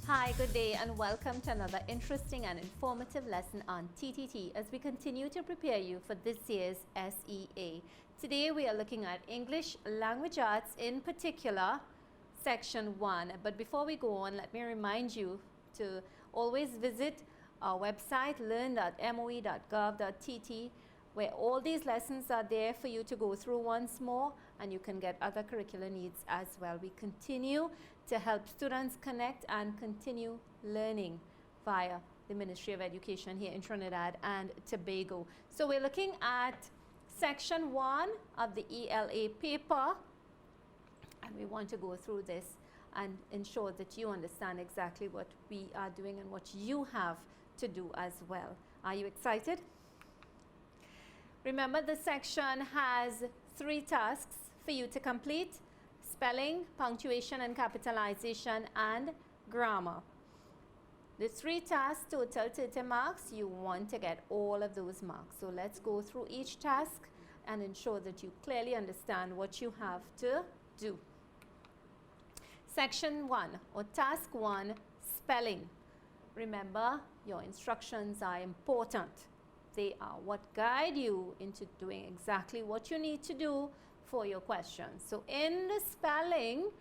Hi, good day and welcome to another interesting and informative lesson on TTT as we continue to prepare you for this year's SEA. Today we are looking at English Language Arts, in particular Section 1. But before we go on, let me remind you to always visit our website learn.moe.gov.tt, where all these lessons are there for you to go through once more, and you can get other curricular needs as well. We continue to help students connect and continue learning via the Ministry of Education here in Trinidad and Tobago. So we're looking at Section 1 of the ELA paper, and we want to go through this and ensure that you understand exactly what we are doing and what you have to do as well. Are you excited? Remember, this section has 3 tasks for you to complete: spelling, punctuation and capitalization, and grammar. The 3 tasks total 30 marks. You want to get all of those marks. So let's go through each task and ensure that you clearly understand what you have to do. Section 1, or task 1, spelling. Remember, your instructions are important. They are what guide you into doing exactly what you need to do for your questions. So in the spelling,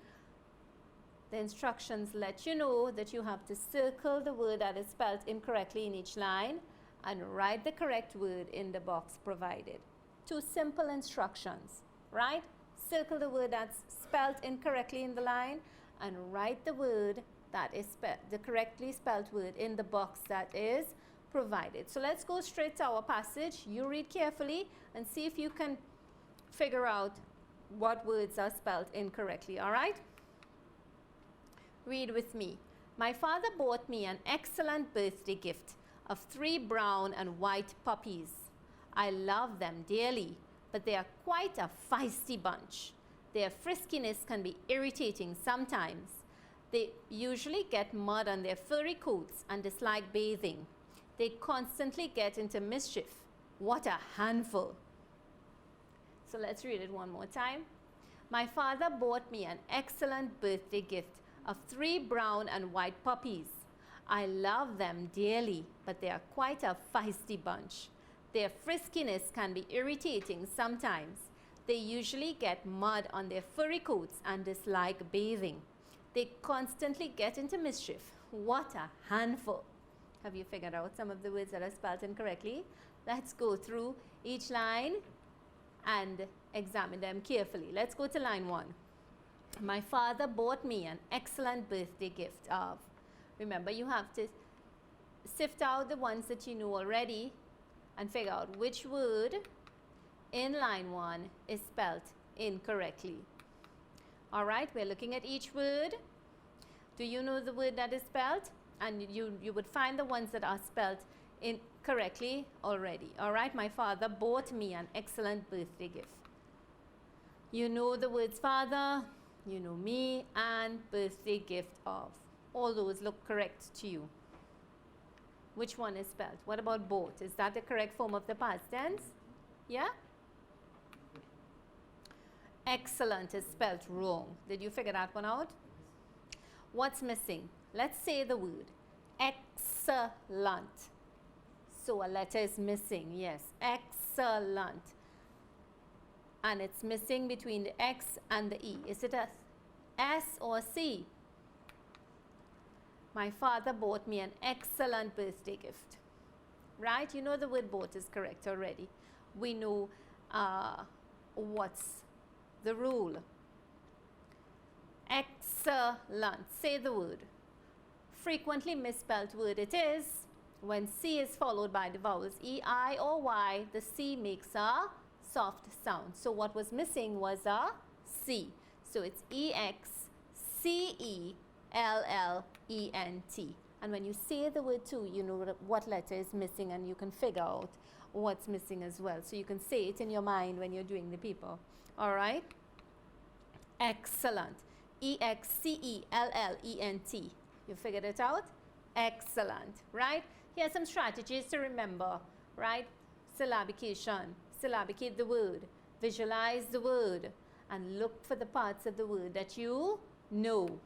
the instructions let you know that you have to circle the word that is spelled incorrectly in each line and write the correct word in the box provided. 2 simple instructions, right? Circle the word that's spelled incorrectly in the line and write the word that is the correctly spelled word in the box that is provided. So let's go straight to our passage. You read carefully and see if you can figure out what words are spelled incorrectly, all right? Read with me. My father bought me an excellent birthday gift of 3 brown and white puppies. I love them dearly, but they are quite a feisty bunch. Their friskiness can be irritating sometimes. They usually get mud on their furry coats and dislike bathing. They constantly get into mischief. What a handful. So let's read it one more time. My father bought me an excellent birthday gift of 3 brown and white puppies. I love them dearly, but they are quite a feisty bunch. Their friskiness can be irritating sometimes. They usually get mud on their furry coats and dislike bathing. They constantly get into mischief. What a handful. Have you figured out some of the words that are spelled incorrectly? Let's go through each line and examine them carefully. Let's go to line 1. My father bought me an excellent birthday gift of. Remember, you have to sift out the ones that you know already and figure out which word in line 1 is spelled incorrectly. All right, we're looking at each word. Do you know the word that is spelled? And you would find the ones that are spelled incorrectly already. All right, my father bought me an excellent birthday gift. You know the words father, you know me, and birthday gift of. All those look correct to you. Which one is spelled? What about bought? Is that the correct form of the past tense? Yeah? Excellent is spelled wrong. Did you figure that one out? What's missing? Let's say the word excellent. So a letter is missing. Yes, excellent. And it's missing between the X and the E. Is it a S or a C? My father bought me an excellent birthday gift. Right? You know the word bought is correct already. We know what's the rule. Excellent. Say the word. Frequently misspelled word it is. When C is followed by the vowels E, I, or Y, the C makes a soft sound. So what was missing was a C. So it's E-X-C-E-L-L-E-N-T. And when you say the word too, you know what letter is missing and you can figure out what's missing as well. So you can say it in your mind when you're doing the paper. All right? Excellent. E-X-C-E-L-L-E-N-T. You figured it out? Excellent, right? Here are some strategies to remember, right? Syllabication. Syllabicate the word. Visualize the word. And look for the parts of the word that you know.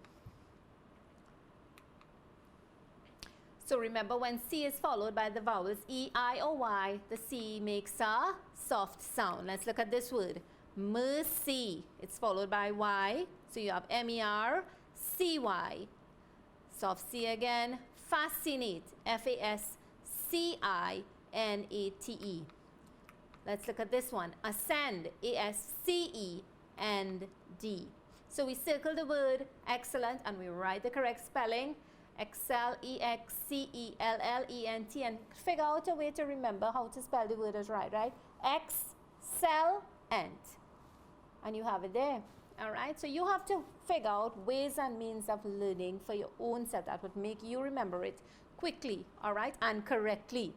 So remember, when C is followed by the vowels E, I, or Y, the C makes a soft sound. Let's look at this word. Mercy. It's followed by Y. So you have M-E-R-C-Y. Soft C again. Fascinate. F-A-S-C-I-N-A-T-E. Let's look at this one. Ascend. A-S-C-E-N-D. So we circle the word excellent and we write the correct spelling. Excel, E-X-C-E-L-L-E-N-T, and figure out a way to remember how to spell the word as right? Excel-ent. And you have it there. All right? So you have to figure out ways and means of learning for your own self that would make you remember it quickly, all right, and correctly.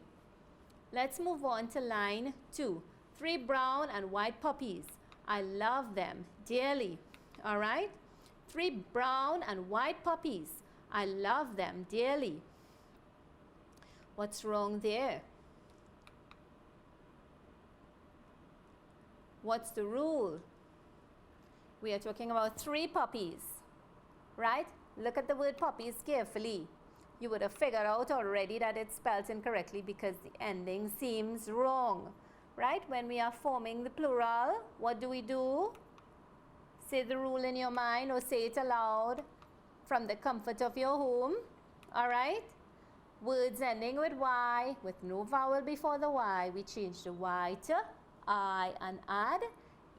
Let's move on to line 2. 3 brown and white puppies. I love them dearly. All right? 3 brown and white puppies. I love them dearly. What's wrong there? What's the rule? We are talking about 3 puppies, right? Look at the word puppies carefully. You would have figured out already that it's spelled incorrectly because the ending seems wrong, right? When we are forming the plural, what do? Say the rule in your mind or say it aloud from the comfort of your home, all right? Words ending with Y, with no vowel before the Y, we change the Y to I and add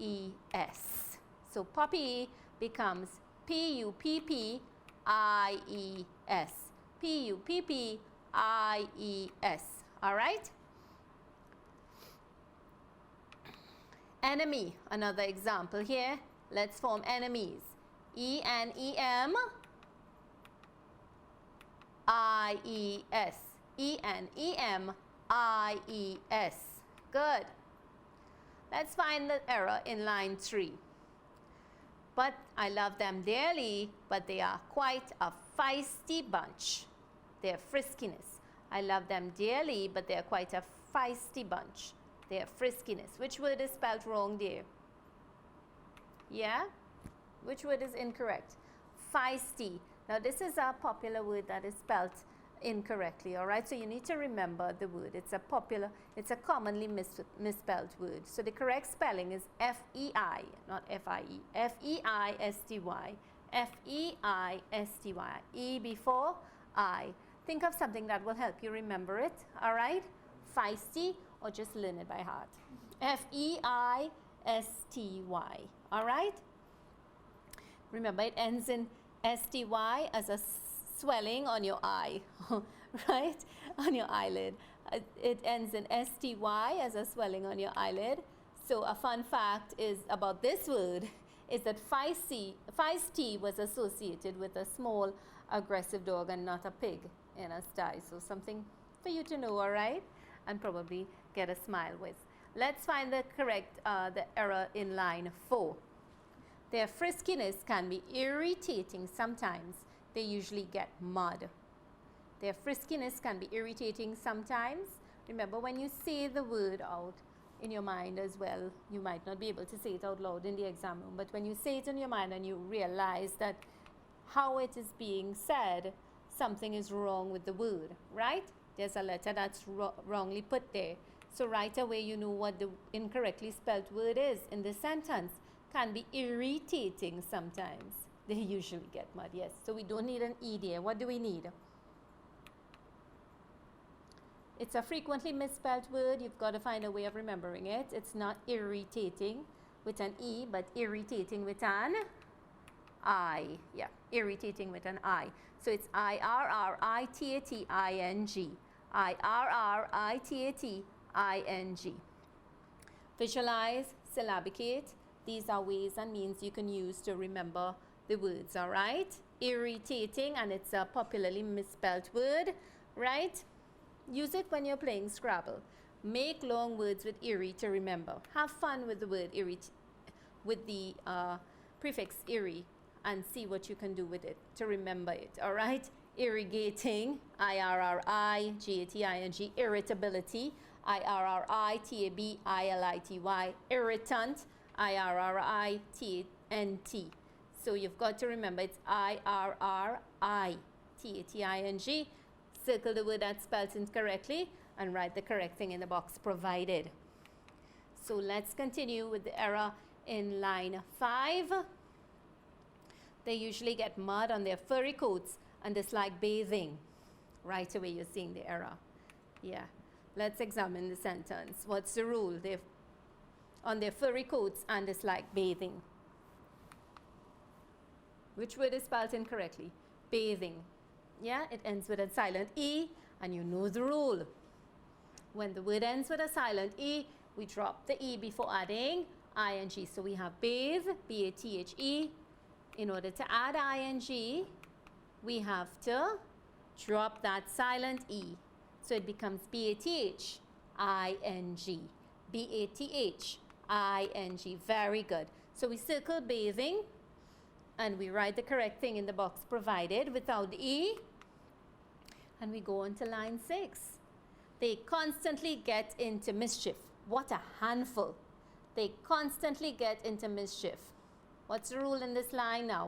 ES. So puppy becomes P-U-P-P-I-E-S. P-U-P-P-I-E-S, all right? Enemy, another example here. Let's form enemies. E-N-E-M-I-E-S. E-N-E-M-I-E-S. Good. Let's find the error in line 3. But I love them dearly, but they are quite a feisty bunch. Their friskiness. I love them dearly, but they are quite a feisty bunch. Their friskiness. Which word is spelled wrong there? Yeah? Which word is incorrect? Feisty. Now this is a popular word that is spelled incorrectly, all right? So you need to remember the word. It's a commonly misspelled word. So the correct spelling is F-E-I, not F-I-E. F-E-I-S-T-Y. F-E-I-S-T-Y. E before I. Think of something that will help you remember it, all right? Feisty, or just learn it by heart. F-E-I-S-T-Y, all right? Remember, it ends in S-T-Y as a swelling on your eye, right? On your eyelid. It ends in S-T-Y as a swelling on your eyelid. So a fun fact is about this word is that feisty was associated with a small aggressive dog and not a pig in a sty. So something for you to know, all right? And probably get a smile with. Let's find the correct, the error in line 4. Their friskiness can be irritating sometimes. They usually get mud. Their friskiness can be irritating sometimes. Remember, when you say the word out in your mind as well, you might not be able to say it out loud in the exam room, but when you say it in your mind and you realize that how it is being said, something is wrong with the word, right? There's a letter that's wrongly put there. So right away you know what the incorrectly spelled word is in the sentence. Can be irritating sometimes. They usually get mud, yes. So we don't need an E there. What do we need? It's a frequently misspelled word. You've got to find a way of remembering it. It's not irritating with an E, but irritating with an I. Yeah, irritating with an I. So it's I-R-R-I-T-A-T-I-N-G. I-R-R-I-T-A-T-I-N-G. Visualize, syllabicate. These are ways and means you can use to remember the words, all right? Irritating, and it's a popularly misspelled word, right? Use it when you're playing Scrabble. Make long words with irri to remember. Have fun with the word irri, with the prefix irri, and see what you can do with it to remember it, all right? Irrigating, I-R-R-I-G-A-T-I-N-G, irritability, I-R-R-I-T-A-B-I-L-I-T-Y, irritant, I-R-R-I-T-A-N-T. So you've got to remember it's I-R-R-I-T-A-T-I-N-G, circle the word that's spelled incorrectly and write the correct thing in the box provided. So let's continue with the error in line 5. They usually get mud on their furry coats and dislike bathing. Right away you're seeing the error. Yeah. Let's examine the sentence. What's the rule? They've on their furry coats and dislike bathing. Which word is spelled incorrectly? Bathing. Yeah, it ends with a silent E, and you know the rule. When the word ends with a silent E, we drop the E before adding ing. So we have bathe, B-A-T-H-E. In order to add ing, we have to drop that silent E. So it becomes B-A-T-H-I-N-G. B-A-T-H-I-N-G. Very good. So we circle bathing and we write the correct thing in the box provided without the E. And we go on to line 6. They constantly get into mischief. What a handful. They constantly get into mischief. What's the rule in this line now?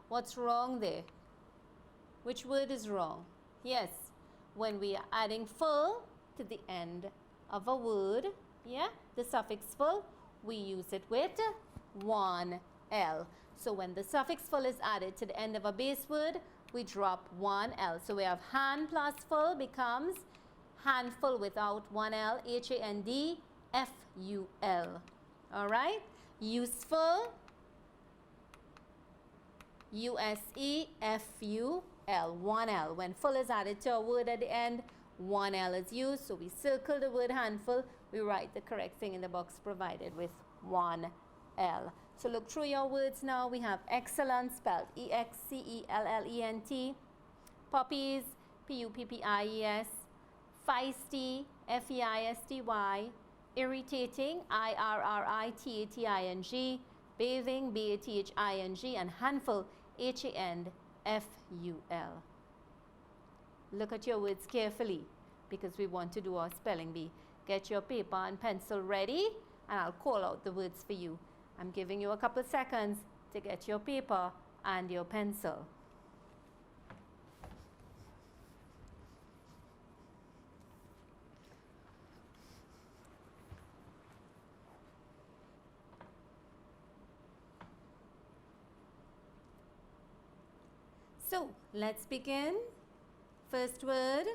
What's wrong there? Which word is wrong? Yes, when we are adding full to the end of a word, yeah, the suffix full, we use it with one L. So when the suffix full is added to the end of a base word, we drop one L. So we have hand plus full becomes handful without one L, H-A-N-D-F-U-L. All right? Useful, U-S-E-F-U-L, one L. When full is added to a word at the end, one L is used. So we circle the word handful. We write the correct thing in the box provided with one L. So look through your words now. We have excellent spelled E-X-C-E-L-L-E-N-T. Puppies, P-U-P-P-I-E-S. Feisty, F-E-I-S-T-Y. Irritating, I-R-R-I-T-A-T-I-N-G. Bathing, B-A-T-H-I-N-G. And handful, H-A-N-F-U-L. Look at your words carefully because we want to do our spelling bee. Get your paper and pencil ready and I'll call out the words for you. I'm giving you a couple seconds to get your paper and your pencil. So let's begin. First word,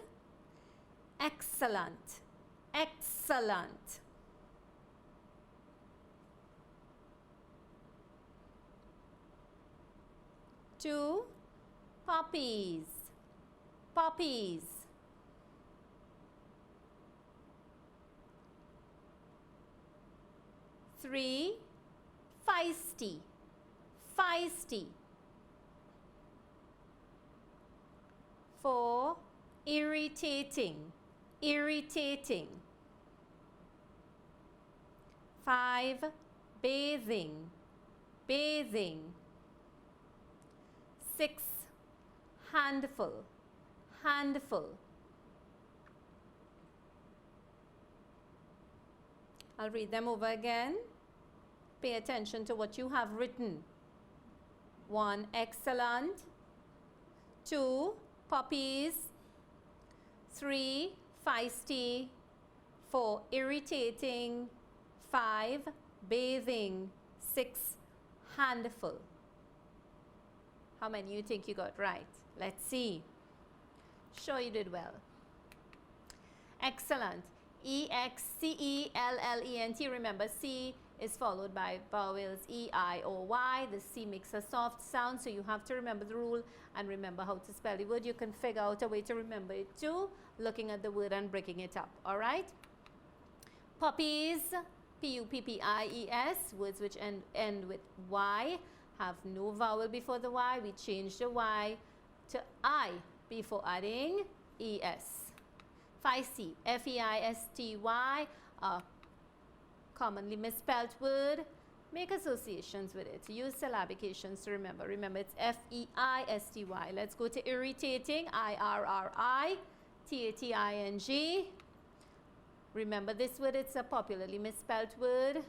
excellent. Excellent. Two, puppies. Puppies. Three, feisty. Feisty. 4, irritating. Irritating. 5, bathing. Bathing. 6, handful. Handful. I'll read them over again. Pay attention to what you have written. 1, excellent. 2, puppies. 3, feisty. 4, irritating. 5, bathing. 6, handful. How many you think you got right? Let's see. Sure you did well. Excellent. E-X-C-E-L-L-E-N-T. Remember, C is followed by vowels E-I-O-Y. The C makes a soft sound, so you have to remember the rule and remember how to spell the word. You can figure out a way to remember it too, looking at the word and breaking it up. All right? Puppies, P-U-P-P-I-E-S, words which end with Y, have no vowel before the Y. We change the Y to I before adding E-S. Feisty, F-E-I-S-T-Y, a commonly misspelled word. Make associations with it. Use syllabications to remember. Remember, it's F-E-I-S-T-Y. Let's go to irritating, I-R-R-I-T-A-T-I-N-G. Remember this word, it's a popularly misspelled word.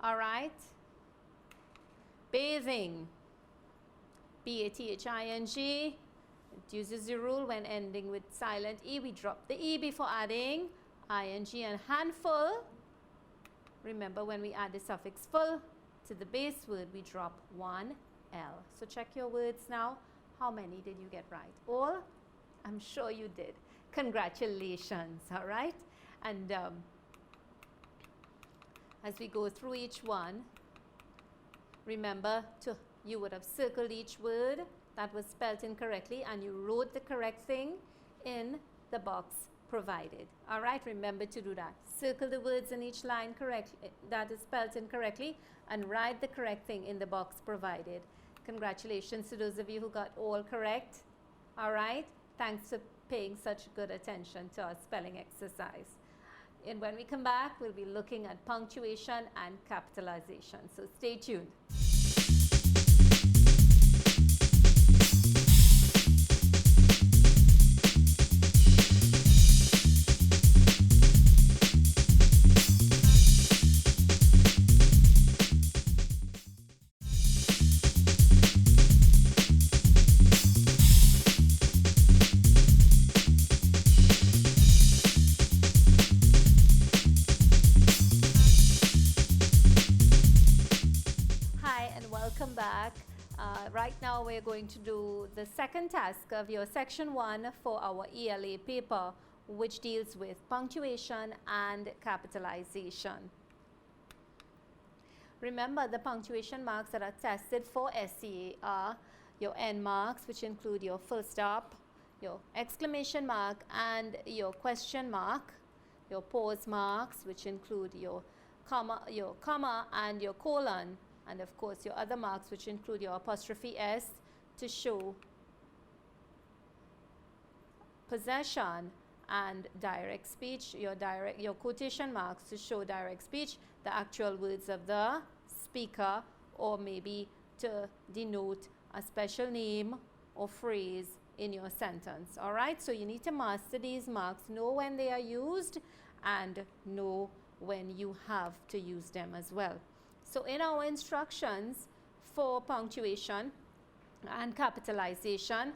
All right. Bathing, B-A-T-H-I-N-G. It uses the rule when ending with silent E. We drop the E before adding ing, and handful. Remember, when we add the suffix full to the base word, we drop one L. So check your words now. How many did you get right? All? I'm sure you did. Congratulations, all right? And as we go through each one, remember you would have circled each word that was spelled incorrectly, and you wrote the correct thing in the box provided. All right, remember to do that. Circle the words in each line correctly that is spelled incorrectly, and write the correct thing in the box provided. Congratulations to those of you who got all correct. All right, thanks for paying such good attention to our spelling exercise. And when we come back, we'll be looking at punctuation and capitalization. So stay tuned. Right now we're going to do the second task of your section 1 for our ELA paper, which deals with punctuation and capitalization. Remember, the punctuation marks that are tested for SCA are your end marks, which include your full stop, your exclamation mark and your question mark, your pause marks, which include your comma and your colon, and of course your other marks, which include your apostrophe S to show possession and direct speech, your quotation marks to show direct speech, the actual words of the speaker, or maybe to denote a special name or phrase in your sentence. All right, so you need to master these marks, know when they are used and know when you have to use them as well. So in our instructions for punctuation and capitalization,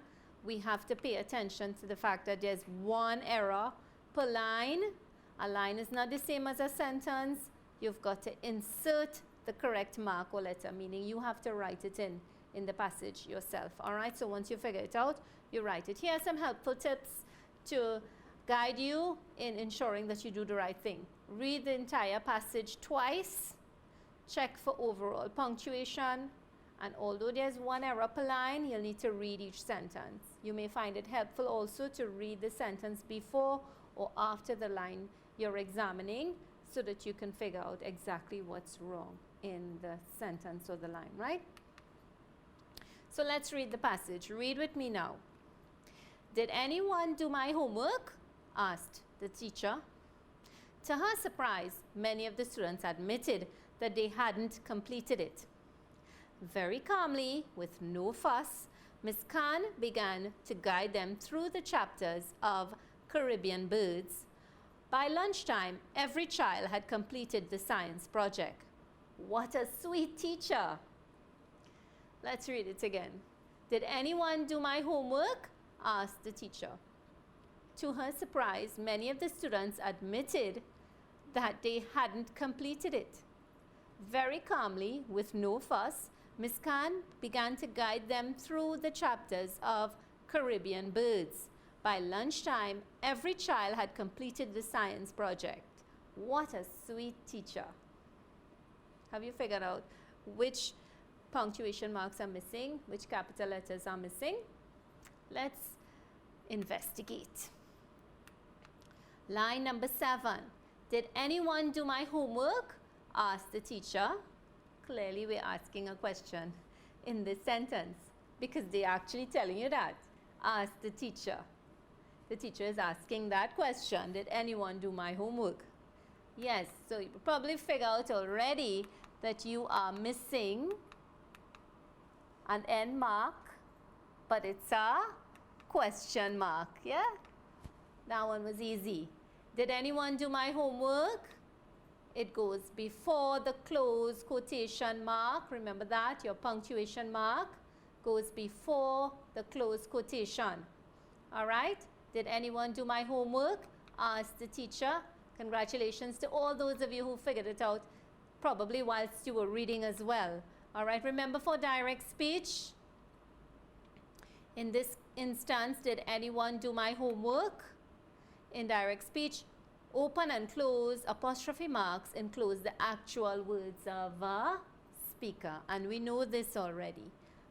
we have to pay attention to the fact that there's one error per line. A line is not the same as a sentence. You've got to insert the correct mark or letter, meaning you have to write it in the passage yourself. All right, so once you figure it out, you write it. Here are some helpful tips to guide you in ensuring that you do the right thing. Read the entire passage twice. Check for overall punctuation, and although there's one error per line, you'll need to read each sentence. You may find it helpful also to read the sentence before or after the line you're examining, so that you can figure out exactly what's wrong in the sentence or the line, right? So let's read the passage. Read with me now. "Did anyone do my homework?" asked the teacher. To her surprise, many of the students admitted that they hadn't completed it. Very calmly, with no fuss, Miss Khan began to guide them through the chapters of Caribbean birds. By lunchtime, every child had completed the science project. What a sweet teacher! Let's read it again. "Did anyone do my homework?" asked the teacher. To her surprise, many of the students admitted that they hadn't completed it. Very calmly, with no fuss, Miss Khan began to guide them through the chapters of Caribbean birds. By lunchtime, every child had completed the science project. What a sweet teacher. Have you figured out which punctuation marks are missing, which capital letters are missing? Let's investigate. Line number 7. "Did anyone do my homework?" asked the teacher. Clearly, we're asking a question in this sentence because they're actually telling you that. Ask the teacher. The teacher is asking that question. Did anyone do my homework? Yes, so you probably figure out already that you are missing an end mark, but it's a question mark, yeah? That one was easy. Did anyone do my homework? It goes before the close quotation mark. Remember that, your punctuation mark goes before the close quotation. All right? Did anyone do my homework? Asked the teacher. Congratulations to all those of you who figured it out, probably whilst you were reading as well. All right, remember for direct speech, in this instance, did anyone do my homework? In direct speech, open and close apostrophe marks enclose the actual words of a speaker, and we know this already.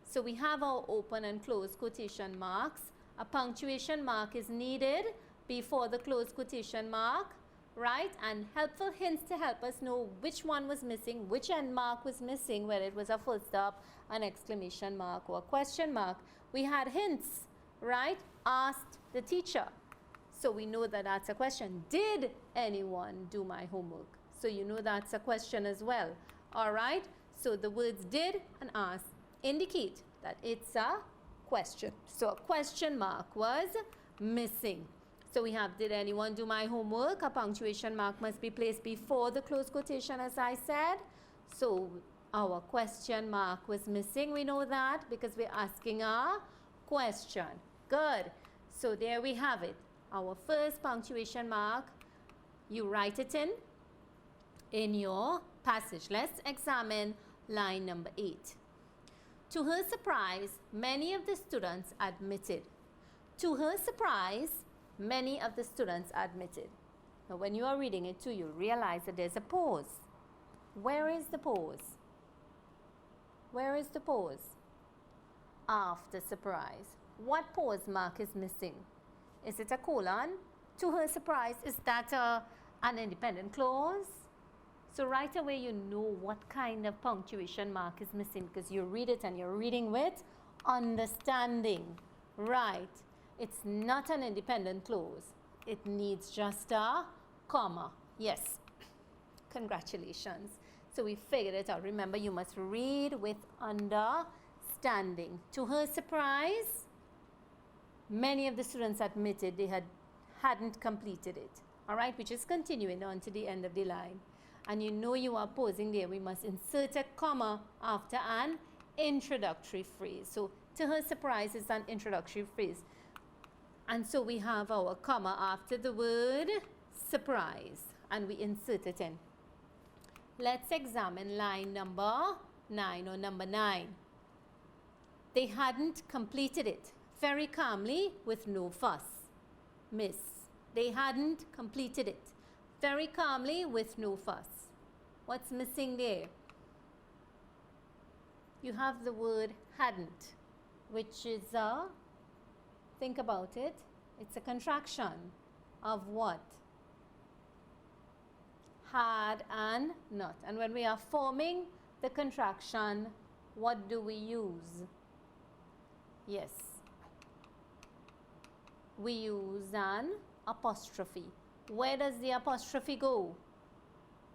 So we have our open and close quotation marks. A punctuation mark is needed before the close quotation mark, right? And helpful hints to help us know which one was missing, which end mark was missing, whether it was a full stop, an exclamation mark, or a question mark. We had hints, right? Asked the teacher. So we know that that's a question. Did anyone do my homework? So you know that's a question as well. All right? So the words did and asked indicate that it's a question. So a question mark was missing. So we have, did anyone do my homework? A punctuation mark must be placed before the close quotation, as I said. So our question mark was missing. We know that because we're asking a question. Good. So there we have it. Our first punctuation mark, you write it in your passage. Let's examine line number 8. To her surprise, many of the students admitted. To her surprise, many of the students admitted. Now, when you are reading it too, you realize that there's a pause. Where is the pause? Where is the pause? After surprise. What pause mark is missing? Is it a colon? To her surprise, is that an independent clause? So right away you know what kind of punctuation mark is missing because you read it and you're reading with understanding. Right. It's not an independent clause. It needs just a comma. Yes. Congratulations. So we figured it out. Remember, you must read with understanding. To her surprise, many of the students admitted they hadn't completed it. All right, which is continuing on to the end of the line. And you know you are pausing there. We must insert a comma after an introductory phrase. So to her surprise is an introductory phrase. And so we have our comma after the word surprise. And we insert it in. Let's examine line number 9 or number 9. They hadn't completed it. Very calmly with no fuss. Miss. They hadn't completed it. Very calmly with no fuss. What's missing there? You have the word hadn't, which is a, think about it, it's a contraction of what? Had and not. And when we are forming the contraction, what do we use? Yes. We use an apostrophe. Where does the apostrophe go?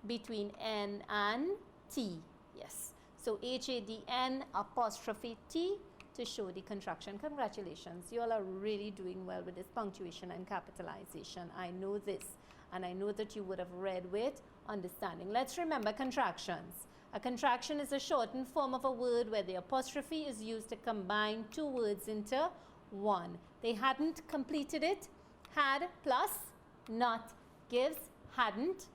Between N and T. Yes. So HADN apostrophe T to show the contraction. Congratulations. You all are really doing well with this punctuation and capitalization. I know this. And I know that you would have read with understanding. Let's remember contractions. A contraction is a shortened form of a word where the apostrophe is used to combine two words into one. They hadn't completed it. Had plus not gives hadn't.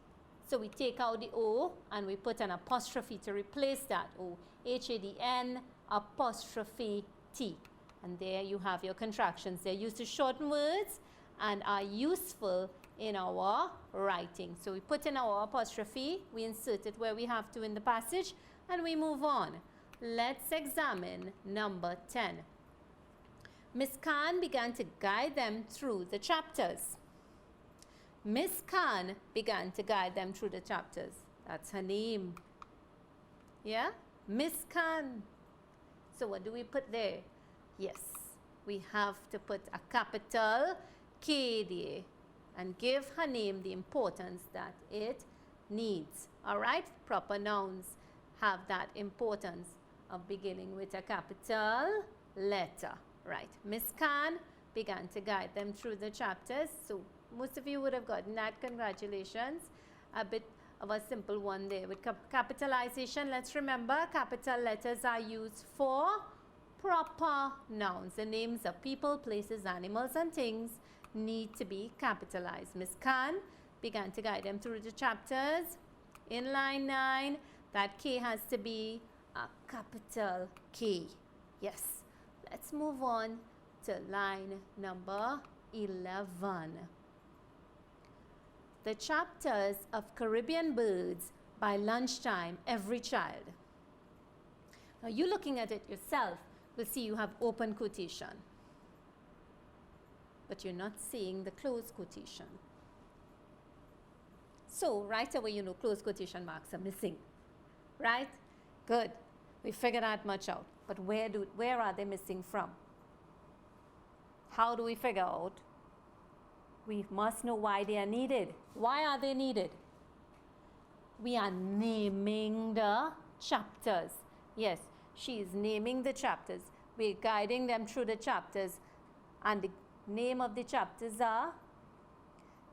So we take out the O and we put an apostrophe to replace that O. HADN apostrophe T. And there you have your contractions. They're used to shorten words and are useful in our writing. So we put in our apostrophe, we insert it where we have to in the passage, and we move on. Let's examine number 10. Miss Khan began to guide them through the chapters. Miss Khan began to guide them through the chapters. That's her name. Yeah? Miss Khan. So what do we put there? Yes, we have to put a capital K there and give her name the importance that it needs. All right? Proper nouns have that importance of beginning with a capital letter. Right. Miss Khan began to guide them through the chapters. So most of you would have gotten that. Congratulations. A bit of a simple one there with capitalization. Let's remember capital letters are used for proper nouns, the names of people, places, animals, and things, need to be capitalized. Miss Khan began to guide them through the chapters. In line 9, that K has to be a capital K. Yes. Let's move on to line number 11. The chapters of Caribbean birds by lunchtime, every child. Now, you looking at it yourself will see you have open quotation, but you're not seeing the closed quotation. So, right away, you know closed quotation marks are missing, right? Good. We figured that much out. But where are they missing from? How do we figure out? We must know why they are needed. Why are they needed? We are naming the chapters. Yes, she is naming the chapters. We're guiding them through the chapters. And the name of the chapters are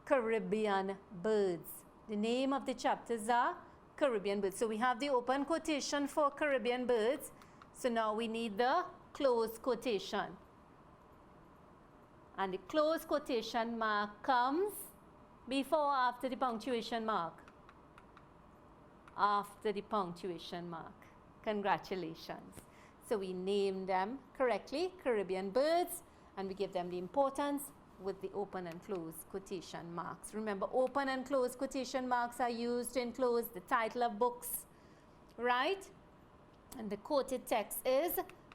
Caribbean birds. The name of the chapters are Caribbean birds. So we have the open quotation for Caribbean birds. So now we need the closed quotation. And the closed quotation mark comes before or after the punctuation mark? After the punctuation mark. Congratulations. So we name them correctly, Caribbean birds, and we give them the importance with the open and closed quotation marks. Remember, open and closed quotation marks are used to enclose the title of books, right? And the quoted text is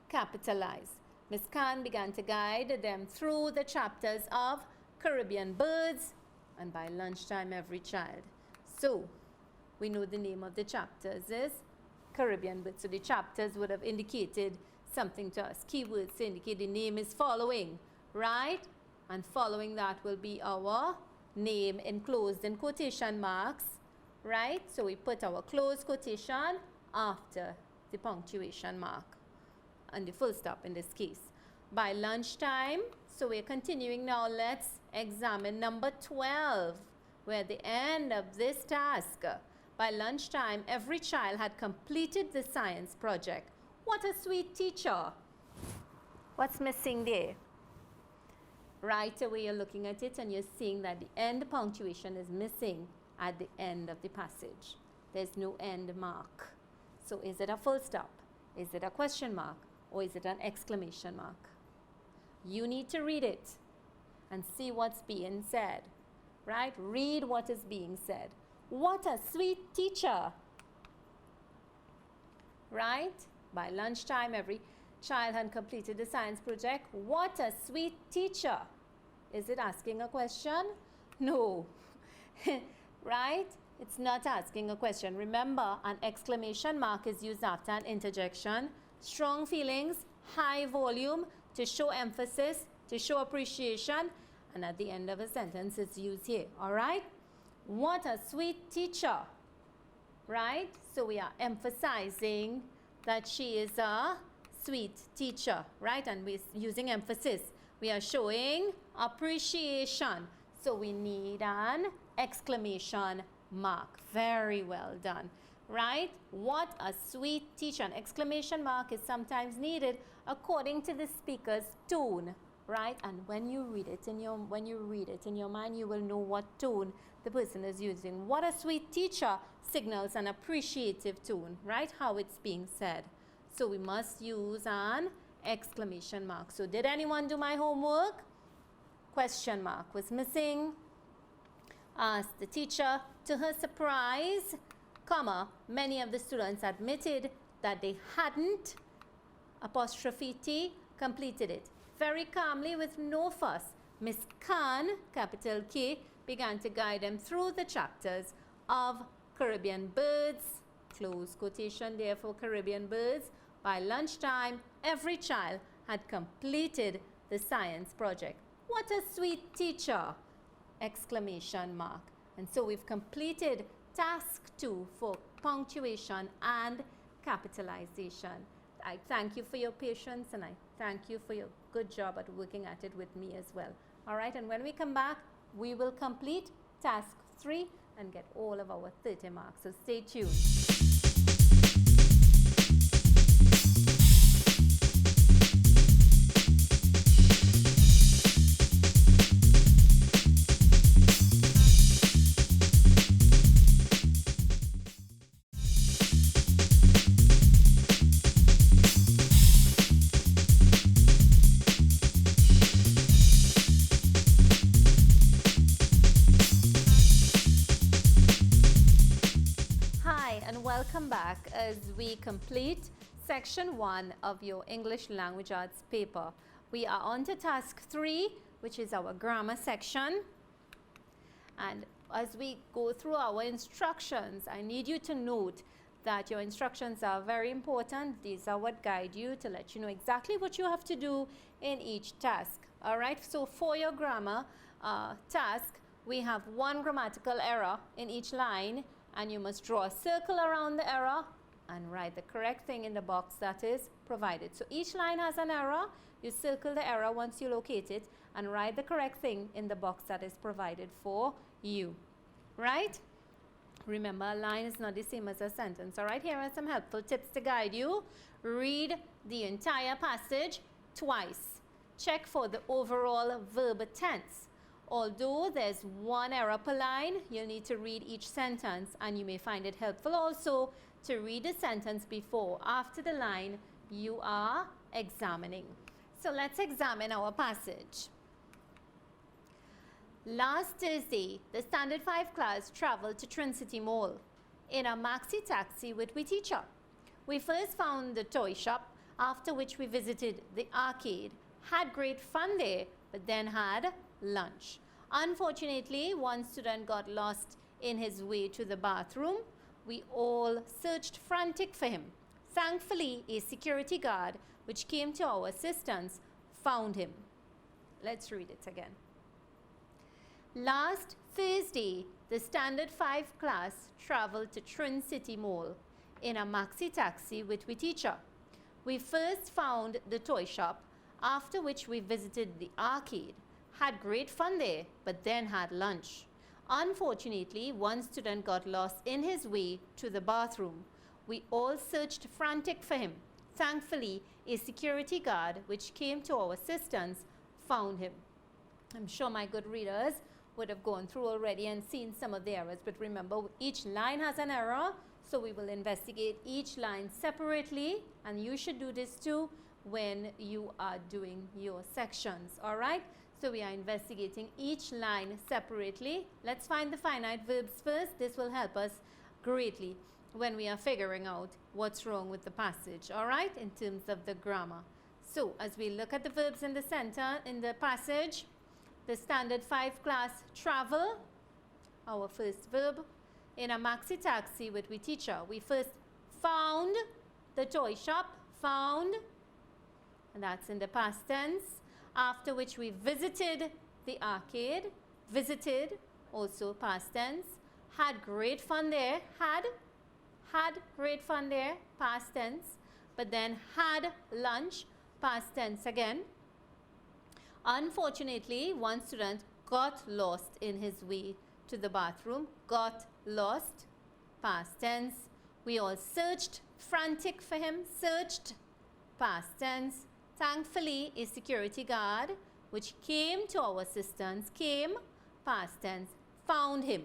capitalized. Ms. Khan began to guide them through the chapters of Caribbean birds, and by lunchtime, every child. So, we know the name of the chapters is Caribbean birds. So, the chapters would have indicated something to us. Keywords to indicate the name is following, right? And following that will be our name enclosed in quotation marks, right? So, we put our closed quotation after the punctuation mark and the full stop in this case. By lunchtime, so we're continuing now. Let's examine number 12. We're at the end of this task. By lunchtime, every child had completed the science project. What a sweet teacher. What's missing there? Right away, you're looking at it and you're seeing that the end punctuation is missing at the end of the passage. There's no end mark. So is it a full stop? Is it a question mark? Or is it an exclamation mark? You need to read it and see what's being said, right? Read what is being said. What a sweet teacher, right? By lunchtime, every child had completed the science project. What a sweet teacher. Is it asking a question? No, right? It's not asking a question. Remember, an exclamation mark is used after an interjection. Strong feelings, high volume, to show emphasis, to show appreciation, and at the end of a sentence it's used here, all right? What a sweet teacher, right? So we are emphasizing that she is a sweet teacher, right? And we're using emphasis. We are showing appreciation. So we need an exclamation mark. Very well done, right? What a sweet teacher. An exclamation mark is sometimes needed according to the speaker's tone, right? And when you read it in your mind, you will know what tone the person is using. What a sweet teacher signals an appreciative tone, right? How it's being said. So we must use an exclamation mark. So did anyone do my homework? Question mark was missing. Asked the teacher. To her surprise, comma, many of the students admitted that they hadn't, apostrophe T, completed it. Very calmly, with no fuss, Miss Khan, capital K, began to guide them through the chapters of Caribbean birds, close quotation there for Caribbean birds. By lunchtime, every child had completed the science project. What a sweet teacher! Exclamation mark. And so we've completed task 2 for punctuation and capitalization. I thank you for your patience and I thank you for your good job at working at it with me as well. All right, and when we come back, we will complete task 3 and get all of our 30 marks. So stay tuned. welcome back as we complete section 1 of your English Language Arts paper. We are on to task 3, which is our grammar section. And as we go through our instructions, I need you to note that your instructions are very important. These are what guide you to let you know exactly what you have to do in each task. All right, so for your grammar task, we have one grammatical error in each line, and you must draw a circle around the error and write the correct thing in the box that is provided. So each line has an error. You circle the error once you locate it and write the correct thing in the box that is provided for you. Right? Remember, a line is not the same as a sentence. All right, here are some helpful tips to guide you. Read the entire passage twice. Check for the overall verb tense. Although there's one error per line, you'll need to read each sentence, and you may find it helpful also to read the sentence before, after the line you are examining. So let's examine our passage. Last Thursday, the Standard 5 class traveled to Trinity Mall in a maxi taxi with we teacher. We first found the toy shop, after which we visited the arcade, had great fun there, but then had lunch. Unfortunately, one student got lost in his way to the bathroom. We all searched frantic for him. Thankfully, a security guard, which came to our assistance, found him. Let's read it again. Last Thursday, the Standard 5 class traveled to Trinity Mall in a maxi taxi with we teacher. We first found the toy shop, after which we visited the arcade, had great fun there, but then had lunch. Unfortunately, one student got lost in his way to the bathroom. We all searched frantic for him. Thankfully, a security guard, which came to our assistance, found him. I'm sure my good readers would have gone through already and seen some of the errors, but remember, each line has an error, so we will investigate each line separately, and you should do this too when you are doing your sections. All right, so we are investigating each line separately. Let's find the finite verbs first. This will help us greatly when we are figuring out what's wrong with the passage, all right, in terms of the grammar. So as we look at the verbs in the center in the passage, the Standard 5 class travel, our first verb. In a maxi taxi with we teacher, we first found the toy shop, found, and that's in the past tense, after which we visited the arcade, visited, also past tense, had great fun there, had great fun there, past tense, but then had lunch, past tense again. Unfortunately, one student got lost in his way to the bathroom, got lost, past tense. We all searched frantic for him, searched, past tense. Thankfully, a security guard, which came to our assistance, came, past tense, found him,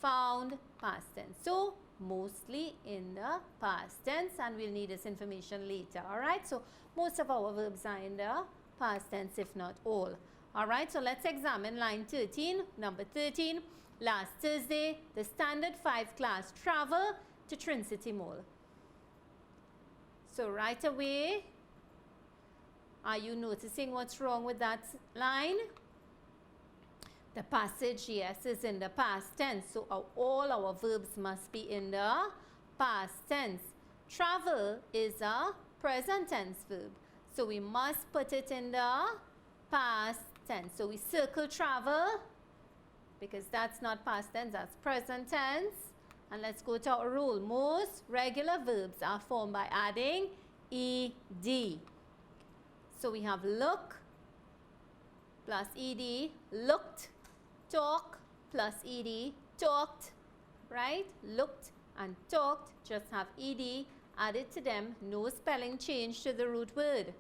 found, past tense. So, mostly in the past tense, and we'll need this information later, all right? So, most of our verbs are in the past tense, if not all. All right, so let's examine line 13, number 13. Last Thursday, the Standard 5 class traveled to Trinity Mall. So right away, are you noticing what's wrong with that line? The passage, yes, is in the past tense. So all our verbs must be in the past tense. Travel is a present tense verb. So we must put it in the past tense. So we circle travel because that's not past tense, that's present tense. And let's go to our rule. Most regular verbs are formed by adding ed. So we have look plus ed, looked, talk plus ed, talked, right? Looked and talked just have ed added to them, no spelling change to the root word.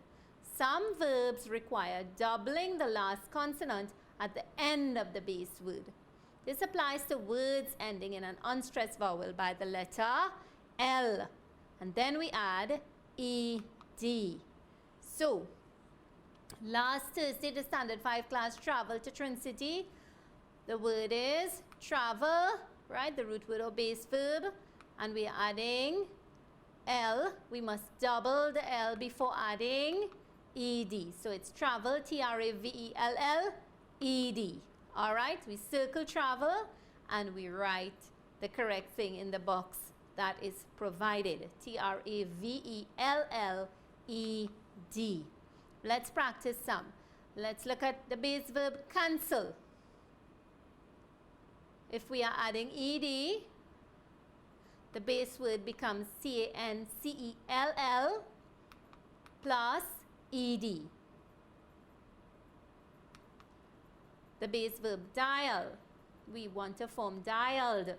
Some verbs require doubling the last consonant at the end of the base word. This applies to words ending in an unstressed vowel by the letter L. And then we add ed. So, last Thursday, the Standard 5 class traveled to Trinity. The word is travel, right? The root word or base verb. and we are adding L. We must double the L before adding ED. So it's travel, T-R-A-V-E-L-L-E-D. All right, we circle travel and we write the correct thing in the box that is provided, T-R-A-V-E-L-L-E-D. Let's practice some. Let's look at the base verb cancel. If we are adding ED, the base word becomes C-A-N-C-E-L-L plus ED. The base verb dial, we want to form dialed.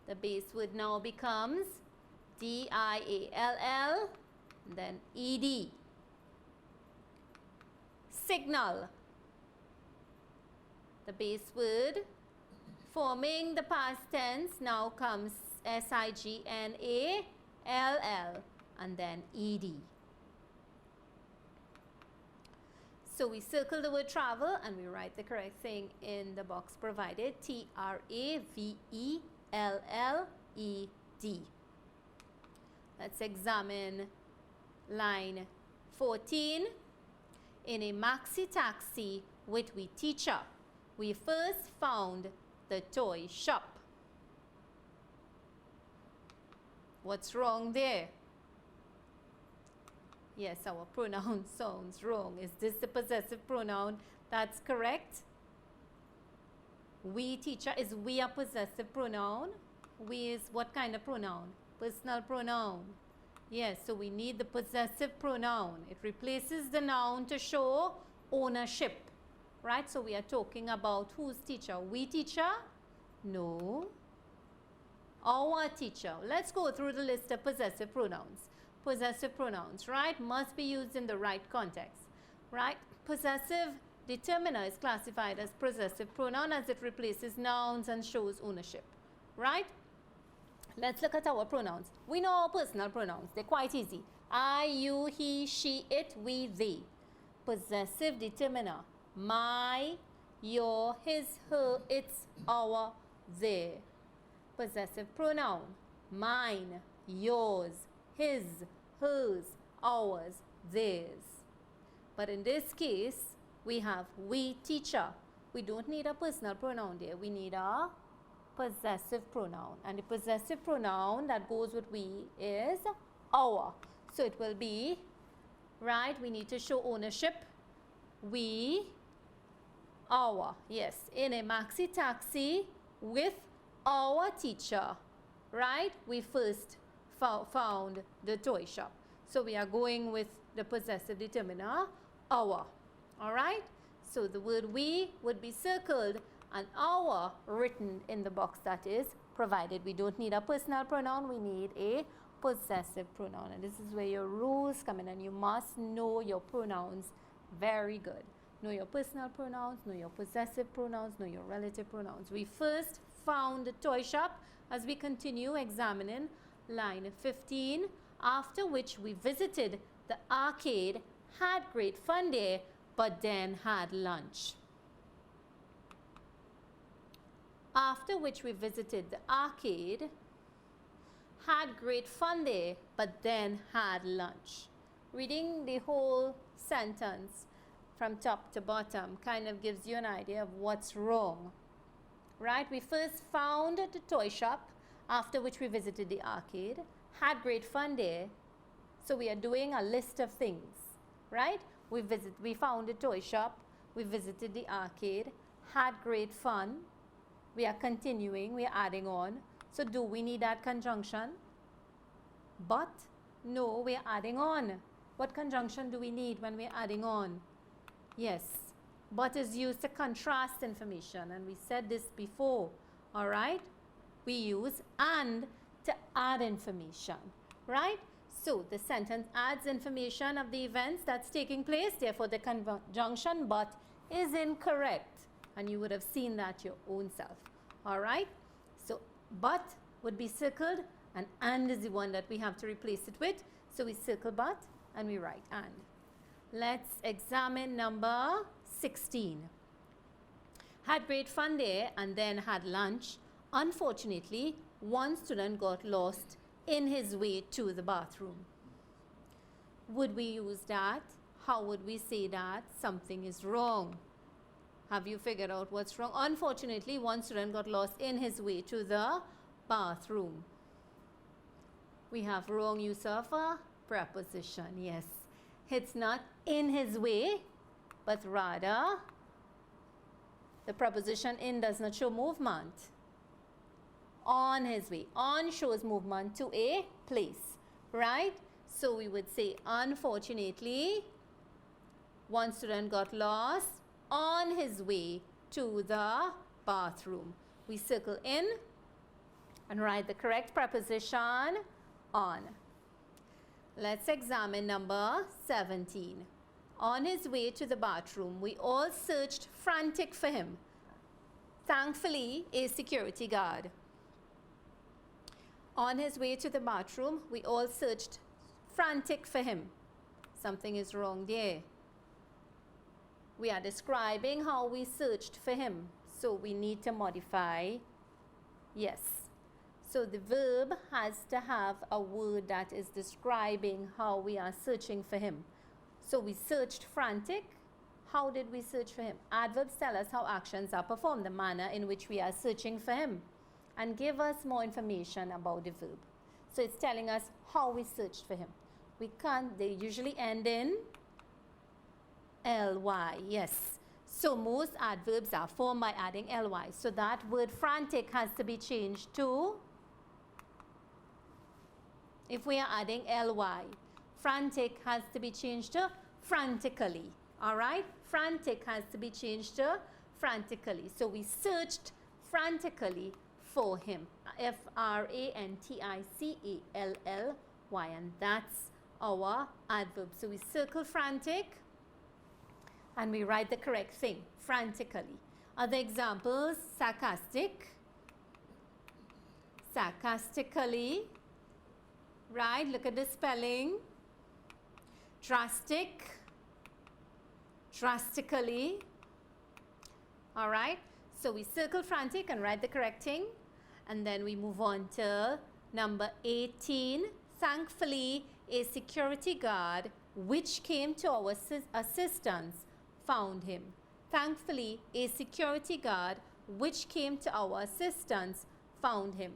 The base word now becomes D-I-A-L-L, then E-D. Signal, the base word forming the past tense now comes S-I-G-N-A-L-L and then E-D. So we circle the word travel and we write the correct thing in the box provided, T-R-A-V-E-L-L-E-D. Let's examine line 14. In a maxi taxi with we teacher, we first found the toy shop. What's wrong there? Yes, our pronoun sounds wrong. Is this the possessive pronoun? That's correct. We teacher, is we a possessive pronoun? We is what kind of pronoun? Personal pronoun. Yes, so we need the possessive pronoun. It replaces the noun to show ownership, right? So we are talking about whose teacher? We teacher? No. Our teacher. Let's go through the list of possessive pronouns. Possessive pronouns, right, must be used in the right context, right? Possessive determiner is classified as possessive pronoun as it replaces nouns and shows ownership, right? Let's look at our pronouns. We know our personal pronouns. They're quite easy. I, you, he, she, it, we, they. Possessive determiner. My, your, his, her, its, our, their. Possessive pronoun. Mine, yours, his, hers, ours, theirs. But in this case, we have we teacher. We don't need a personal pronoun there. We need a possessive pronoun. And the possessive pronoun that goes with we is our. So it will be, right, we need to show ownership. We, our. Yes, in a maxi taxi with our teacher, right, we first found the toy shop. So we are going with the possessive determiner, our. All right? So the word we would be circled and our written in the box that is provided. We don't need a personal pronoun. We need a possessive pronoun. And this is where your rules come in, and you must know your pronouns very good. Know your personal pronouns, know your possessive pronouns, know your relative pronouns. We first found the toy shop as we continue examining line 15, after which we visited the arcade, had great fun there, but then had lunch. After which we visited the arcade, had great fun there, but then had lunch. Reading the whole sentence from top to bottom kind of gives you an idea of what's wrong, right? We first found the toy shop, after which we visited the arcade, had great fun there. So we are doing a list of things, right? We found the toy shop, we visited the arcade, had great fun. We are continuing, we are adding on. So do we need that conjunction? But no, we are adding on. What conjunction do we need when we are adding on? Yes, but is used to contrast information, and we said this before, all right? We use and to add information, right? So the sentence adds information of the events that's taking place, therefore the conjunction but is incorrect, and you would have seen that your own self, all right? So but would be circled, and is the one that we have to replace it with, so we circle but and we write and. Let's examine number 16. Had great fun there and then had lunch. Unfortunately, one student got lost in his way to the bathroom. Would we use that? How would we say that? Something is wrong. Have you figured out what's wrong? Unfortunately, one student got lost in his way to the bathroom. We have wrong use of a preposition. Yes, it's not in his way, but rather the preposition in does not show movement. On his way. On shows movement to a place, right? So we would say, unfortunately, one student got lost on his way to the bathroom. We circle in and write the correct preposition on. Let's examine number 17. On his way to the bathroom, we all searched frantic for him. Thankfully, a security guard. On his way to the bathroom, we all searched frantic for him. Something is wrong there. We are describing how we searched for him, so we need to modify yes. So the verb has to have a word that is describing how we are searching for him. So we searched frantic. How did we search for him? Adverbs tell us how actions are performed, the manner in which we are searching for him, and give us more information about the verb. So it's telling us how we searched for him. We can't, they usually end in ly, yes. So most adverbs are formed by adding ly. So that word frantic has to be changed to, if we are adding ly, frantic has to be changed to frantically. All right? Frantic has to be changed to frantically. So we searched frantically for him. Frantically, and that's our adverb. So we circle frantic and we write the correct thing, frantically. Other examples, sarcastic, sarcastically, right? Look at the spelling. Drastic, drastically. All right? So we circle frantic and write the correct thing. And then we move on to number 18. Thankfully, a security guard which came to our assistance found him. Thankfully, a security guard which came to our assistance found him.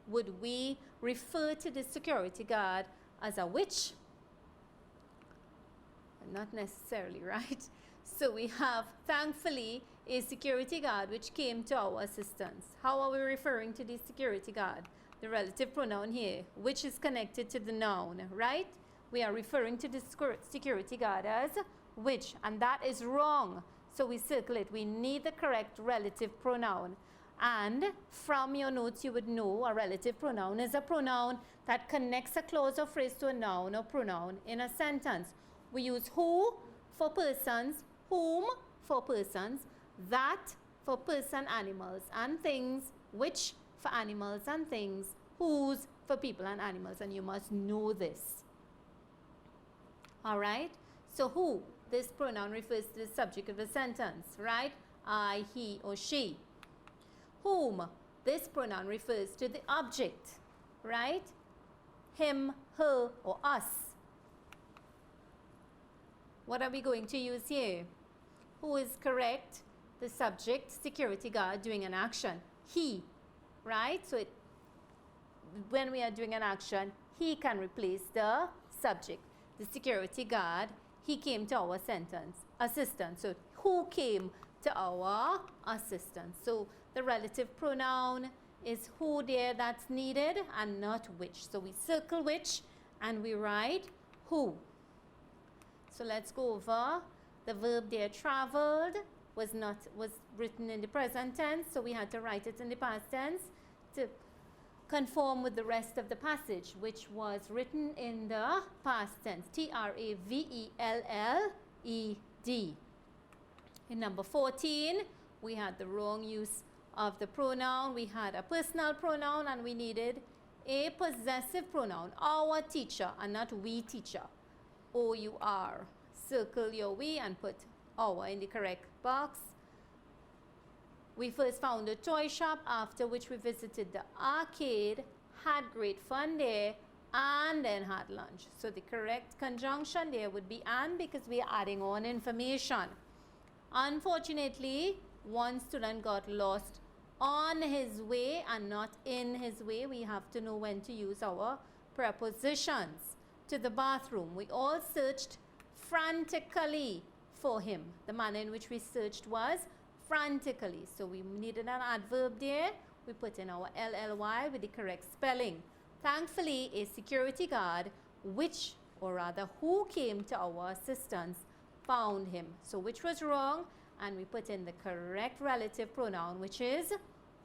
Would we refer to the security guard as a witch? Not necessarily, right? So we have, thankfully, a security guard which came to our assistance. How are we referring to the security guard? The relative pronoun here, which is connected to the noun, right? We are referring to the security guard as which, and that is wrong. So we circle it. We need the correct relative pronoun. And from your notes, you would know a relative pronoun is a pronoun that connects a clause or phrase to a noun or pronoun in a sentence. We use who for persons, whom for persons, that for person, animals, and things, which for animals and things, whose for people and animals, and you must know this. All right? So who, this pronoun refers to the subject of the sentence, right? I, he, or she. Whom, this pronoun refers to the object, right? Him, her, or us. What are we going to use here? Who is correct? The subject, security guard, doing an action. He, right? So when we are doing an action, he can replace the subject. The security guard, he came to our assistant. So who came to our assistant? So the relative pronoun is who there that's needed and not which. So we circle which and we write who. So let's go over the verb there, traveled, was written in the present tense, so we had to write it in the past tense to conform with the rest of the passage, which was written in the past tense, traveled. In number 14, we had the wrong use of the pronoun. We had a personal pronoun and we needed a possessive pronoun, our teacher, and not we teacher. O-U-R. Circle your we and put our in the correct box. We first found a toy shop, after which we visited the arcade, had great fun there, and then had lunch. So the correct conjunction there would be and, because we are adding on information. Unfortunately, one student got lost on his way and not in his way. We have to know when to use our prepositions. To the bathroom. We all searched frantically for him. The manner in which we searched was frantically. So we needed an adverb there. We put in our LLY with the correct spelling. Thankfully, a security guard, which, or rather, who came to our assistance, found him. So which was wrong? And we put in the correct relative pronoun, which is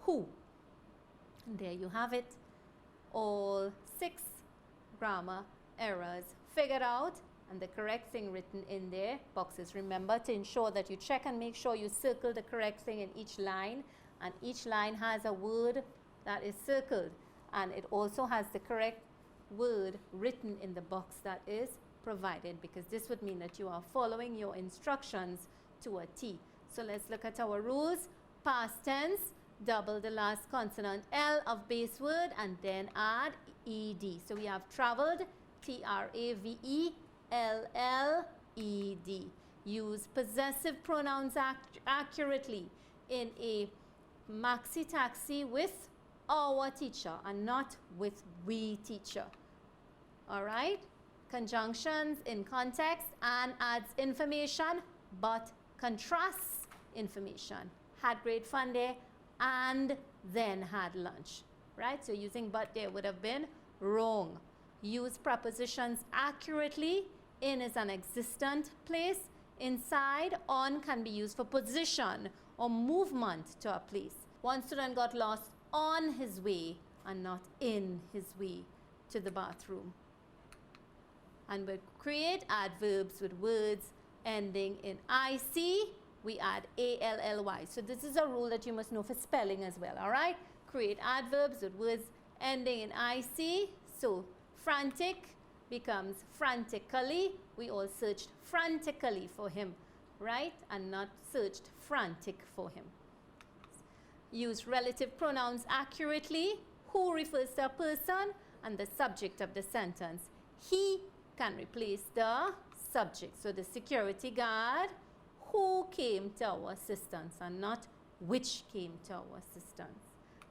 who. And there you have it. All 6 grammar errors figured out, and the correct thing written in their boxes. Remember to ensure that you check and make sure you circle the correct thing in each line, and each line has a word that is circled, and it also has the correct word written in the box that is provided, because this would mean that you are following your instructions to a T. So let's look at our rules. Past tense, double the last consonant L of base word and then add ED. So we have traveled, TRAVELLED. Use possessive pronouns accurately in a maxi taxi with our teacher and not with we teacher. All right? Conjunctions in context and adds information but contrasts information. Had great fun there and then had lunch. Right? So using but there would have been wrong. Use prepositions accurately. In is an existent place. Inside, on can be used for position or movement to a place. One student got lost on his way and not in his way to the bathroom. And we create adverbs with words ending in IC. We add ALLY. So this is a rule that you must know for spelling as well. All right? Create adverbs with words ending in IC. So frantic becomes frantically. We all searched frantically for him, right? And not searched frantic for him. Use relative pronouns accurately. Who refers to a person and the subject of the sentence. He can replace the subject. So the security guard who came to our assistance and not which came to our assistance.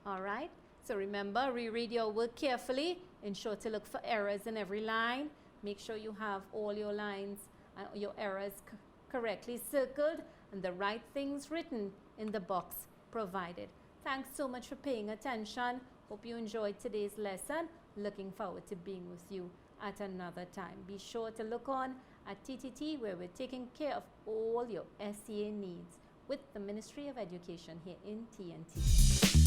All right? So remember, reread your work carefully. Ensure to look for errors in every line. Make sure you have all your lines and your errors correctly circled and the right things written in the box provided. Thanks so much for paying attention. Hope you enjoyed today's lesson. Looking forward to being with you at another time. Be sure to look on at TTT, where we're taking care of all your SEA needs with the Ministry of Education here in TNT.